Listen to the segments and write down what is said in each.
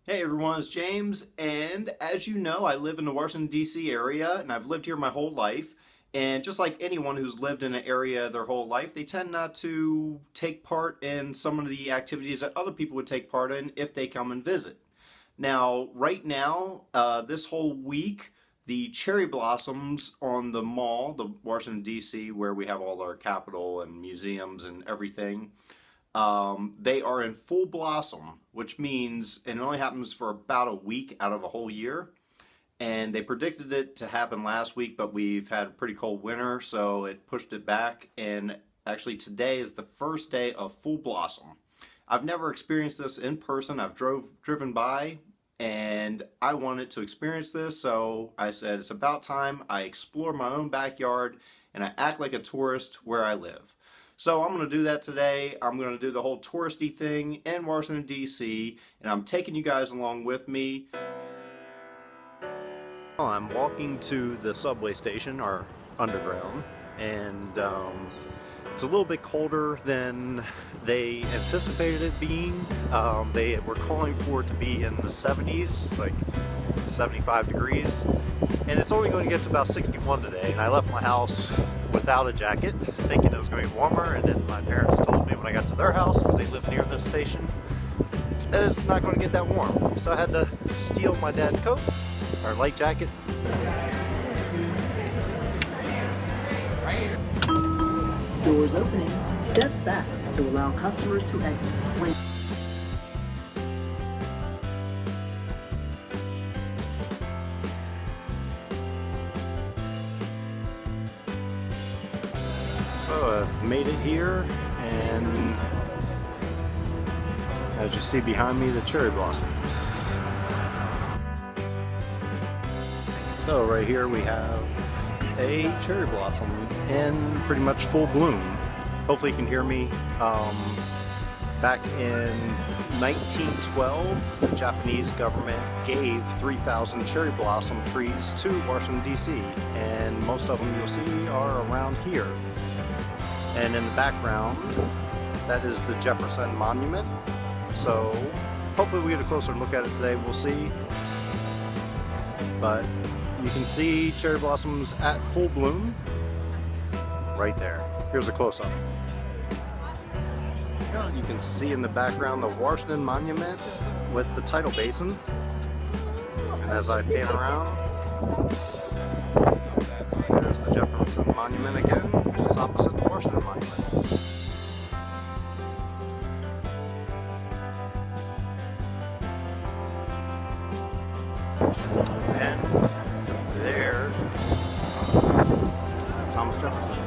Hey everyone, it's James, and as you know, I live in the Washington, D.C. area, and I've lived here my whole life. And just like anyone who's lived in an area their whole life, they tend not to take part in some of the activities that other people would take part in if they come and visit. Now, right now, this whole week, the cherry blossoms on the mall, the Washington, D.C., where we have all our Capitol and museums and everything, they are in full blossom, which means and it only happens for about a week out of a whole year. And they predicted it to happen last week, but we've had a pretty cold winter, so it pushed it back. And actually, today is the first day of full blossom. I've never experienced this in person. I've driven by, and I wanted to experience this, so I said it's about time I explore my own backyard and I act like a tourist where I live. So I'm going to do that today. I'm going to do the whole touristy thing in Washington, D.C., and I'm taking you guys along with me. I'm walking to the subway station, or underground, and it's a little bit colder than they anticipated it being. They were calling for it to be in the 70s, like 75 degrees, and it's only going to get to about 61 today. And I left my house without a jacket, thinking it was going to be warmer, and then my parents told me when I got to their house, because they live near this station, that it's not going to get that warm. So I had to steal my dad's coat, or light jacket. Doors opening. Step back to allow customers to exit. So I've made it here, and as you see behind me, the cherry blossoms. So right here we have a cherry blossom in pretty much full bloom. Hopefully you can hear me. Back in 1912, the Japanese government gave 3,000 cherry blossom trees to Washington, D.C., and most of them you'll see are around here. And in the background, that is the Jefferson Monument. So hopefully we get a closer look at it today, we'll see. But you can see cherry blossoms at full bloom right there. Here's a close-up. You can see in the background the Washington Monument with the Tidal Basin. And as I pan around, there's the Jefferson Monument again, just opposite the Washington Monument. And there, Thomas Jefferson.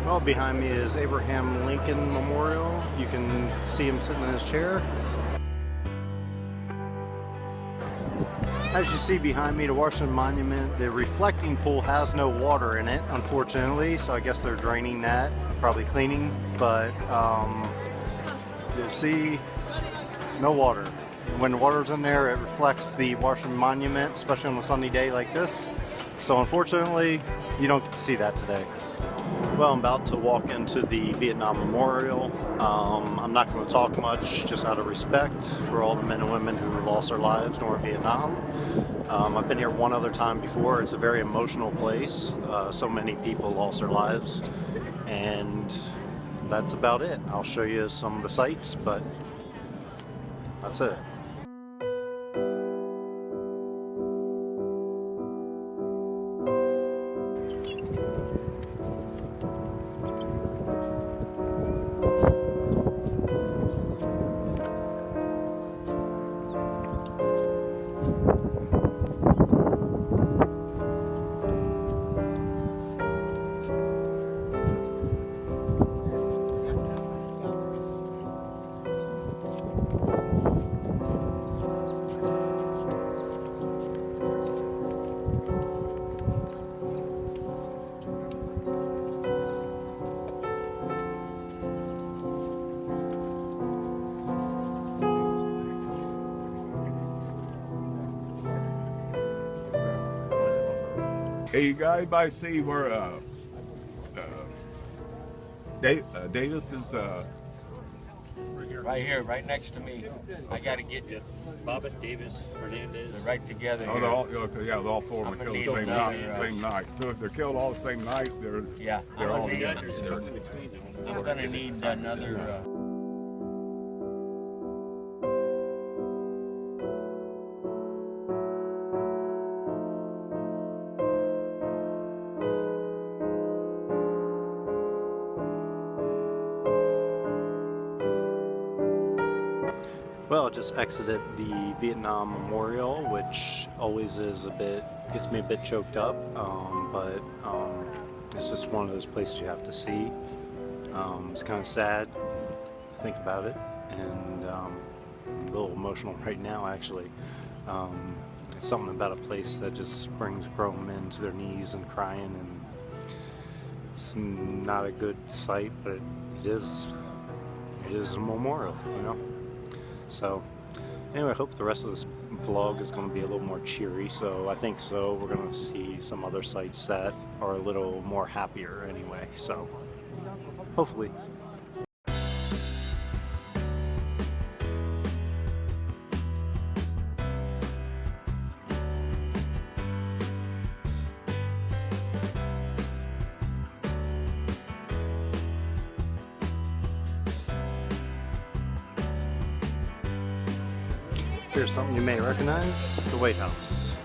Well, behind me is Abraham Lincoln Memorial. You can see him sitting in his chair. As you see behind me, the Washington Monument, the reflecting pool has no water in it, unfortunately, so I guess they're draining that, probably cleaning, but you'll see no water. When the water's in there, it reflects the Washington Monument, especially on a sunny day like this. So unfortunately, you don't get to see that today. Well, I'm about to walk into the Vietnam Memorial. I'm not going to talk much, just out of respect for all the men and women who lost their lives during Vietnam. I've been here one other time before. It's a very emotional place. So many people lost their lives, and that's about it. I'll show you some of the sights, but that's it. Hey, you got anybody see where Davis is? Right here, right next to me. I gotta get you. Bobbitt, Davis, Hernandez. They're right together Oh, here. they're all, yeah, all four of I'm them gonna killed the need same another, night. Same night. So if they're killed all the same night, Yeah. they're all Yeah, together. there's dirt in between them. I'm gonna need another. Well, just exited the Vietnam Memorial, which always is gets me a bit choked up, but it's just one of those places you have to see. It's kind of sad to think about it, and I'm a little emotional right now, actually. It's something about a place that just brings grown men to their knees and crying, and it's not a good sight, but it is a memorial, you know? So anyway, I hope the rest of this vlog is going to be a little more cheery. So I think we're going to see some other sites that are a little more happier anyway. So hopefully. Here's something you may recognize, the White House.